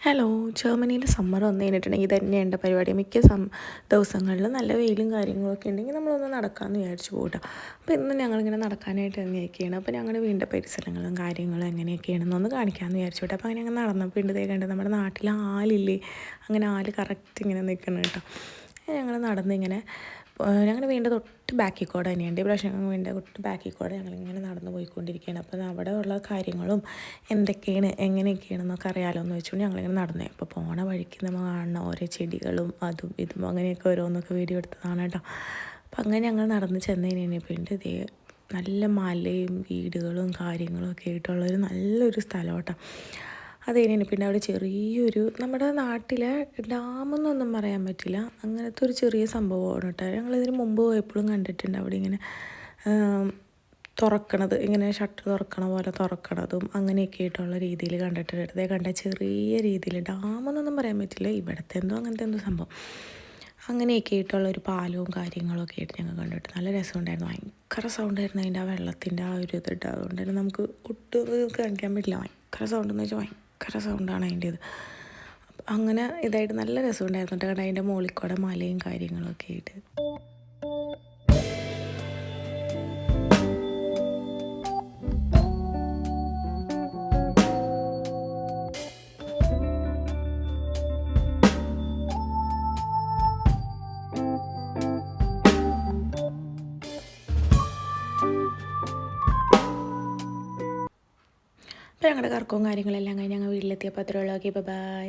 Hello. ജർമ്മനിയിൽ summer വന്നു കഴിഞ്ഞിട്ടുണ്ടെങ്കിൽ ഇതന്നെ എൻ്റെ പരിപാടി. മിക്ക ദിവസങ്ങളിലും നല്ല വെയിലും കാര്യങ്ങളൊക്കെ ഉണ്ടെങ്കിൽ നമ്മളൊന്ന് നടക്കാമെന്ന് വിചാരിച്ചു പോകട്ടോ. അപ്പോൾ ഇന്ന് ഞങ്ങളിങ്ങനെ നടക്കാനായിട്ട് ഇറങ്ങിയൊക്കെയാണ്. അപ്പോൾ ഞങ്ങളുടെ വീടിൻ്റെ പരിസരങ്ങളും കാര്യങ്ങളും എങ്ങനെയൊക്കെയാണെന്നൊന്ന് കാണിക്കാമെന്ന് വിചാരിച്ചു കേട്ടോ. അപ്പോൾ അങ്ങനെ ഞങ്ങൾ നടന്നപ്പോൾ ഉണ്ട് കണ്ട് നമ്മുടെ നാട്ടിൽ ആലില്ലേ, അങ്ങനെ ആല് കറക്റ്റ് ഇങ്ങനെ നിൽക്കണം കേട്ടോ. ഞങ്ങൾ നടന്നിങ്ങനെ ഞങ്ങളുടെ വീടിൻ്റെ തൊട്ട് ബാക്കിൽ കൂടെ തന്നെയുണ്ട്. ഈ പ്രാവശ്യം വീടിൻ്റെ തൊട്ട് ബാക്കിൽ കൂടെ ഞങ്ങളിങ്ങനെ നടന്ന് പോയിക്കൊണ്ടിരിക്കുകയാണ്. അപ്പോൾ അവിടെ ഉള്ള കാര്യങ്ങളും എന്തൊക്കെയാണ് എങ്ങനെയൊക്കെയാണെന്നൊക്കെ അറിയാമല്ലോ എന്ന് വെച്ചുകൊണ്ട് ഞങ്ങളിങ്ങനെ നടന്നേ. അപ്പോൾ പോണ വഴിക്ക് നമ്മൾ കാണുന്ന ഓരോ ചെടികളും അതും ഇതും അങ്ങനെയൊക്കെ ഓരോന്നൊക്കെ വീഡിയോ എടുത്തതാണ് കേട്ടോ. അപ്പോൾ അങ്ങനെ ഞങ്ങൾ നടന്ന് ചെന്ന് കഴിഞ്ഞപ്പോൾ ഉണ്ട് ഇതേ നല്ല മലയും വീടുകളും കാര്യങ്ങളും ഒക്കെ ആയിട്ടുള്ളൊരു നല്ലൊരു സ്ഥലം കേട്ടോ. അത് കഴിഞ്ഞ് പിന്നെ അവിടെ ചെറിയൊരു നമ്മുടെ നാട്ടിലെ ഡാമെന്നൊന്നും പറയാൻ പറ്റില്ല, അങ്ങനത്തെ ഒരു ചെറിയ സംഭവമാണ് കേട്ടോ. ഞങ്ങളിതിന് മുമ്പ് പോയപ്പോഴും കണ്ടിട്ടുണ്ട് അവിടെ ഇങ്ങനെ തുറക്കണത്, ഇങ്ങനെ ഷട്ടർ തുറക്കണ പോലെ തുറക്കണതും അങ്ങനെയൊക്കെ ആയിട്ടുള്ള രീതിയിൽ കണ്ടിട്ടുണ്ട്. അതേ കണ്ട ചെറിയ രീതിയിൽ ഡാമെന്നൊന്നും പറയാൻ പറ്റില്ല, ഇവിടുത്തെ എന്തോ അങ്ങനത്തെ എന്തോ സംഭവം അങ്ങനെയൊക്കെ ആയിട്ടുള്ളൊരു പാലവും കാര്യങ്ങളൊക്കെ ആയിട്ട് ഞങ്ങൾ കണ്ടിട്ട് നല്ല രസമുണ്ടായിരുന്നു. ഭയങ്കര സൗണ്ടായിരുന്നു അതിൻ്റെ ആ വെള്ളത്തിൻ്റെ ആ ഒരു ഇതിട്ട്, അതുകൊണ്ട് തന്നെ നമുക്ക് ഒട്ടും കാണിക്കാൻ പറ്റില്ല. ഭയങ്കര സൗണ്ടെന്ന് വെച്ചാൽ ഭയങ്കര സൗണ്ടാണ് അതിൻ്റേത്. അങ്ങനെ ഇതായിട്ട് നല്ല രസമുണ്ടായിരുന്നു കേട്ടോ. കാരണം അതിൻ്റെ മുകളിൽ കൂടെ മലയും കാര്യങ്ങളൊക്കെ ആയിട്ട്. അപ്പോൾ ഞങ്ങളുടെ കറക്കവും കാര്യങ്ങളെല്ലാം കഴിഞ്ഞ് ഞങ്ങൾ വീട്ടിലെത്തിയപ്പോൾ അത്രയുള്ളൂ. Okay, by.